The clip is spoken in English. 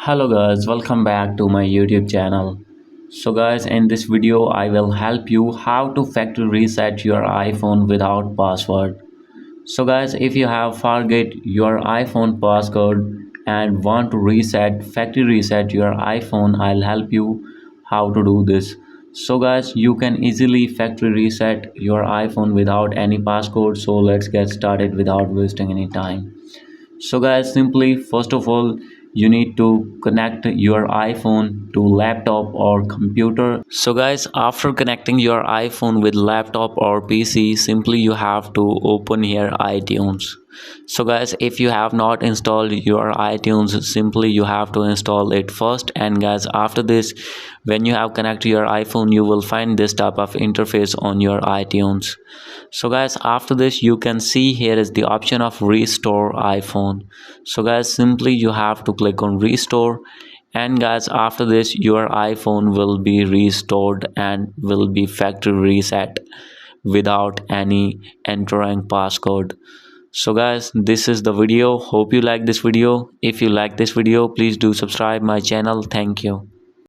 Hello guys, welcome back to my YouTube channel. So guys, in this video I will help you how to factory reset your iPhone without password. So guys, if you have forget your iPhone passcode and want to factory reset your iPhone, I'll help you how to do this. So guys, you can easily factory reset your iPhone without any passcode. So let's get started without wasting any time. So guys, simply first of all you need to connect your iPhone to laptop or computer. So guys, after connecting your iPhone with laptop or PC, simply you have to open here iTunes. So guys, if you have not installed your iTunes, simply you have to install it first. And guys, after this, when you have connected your iPhone, you will find this type of interface on your iTunes. So guys, after this you can see here is the option of restore iPhone. So guys, simply you have to click on restore, and guys, after this your iPhone will be restored and will be factory reset without any entering passcode. So guys, this is the video. Hope you like this video. If you like this video, please do subscribe my channel. Thank you.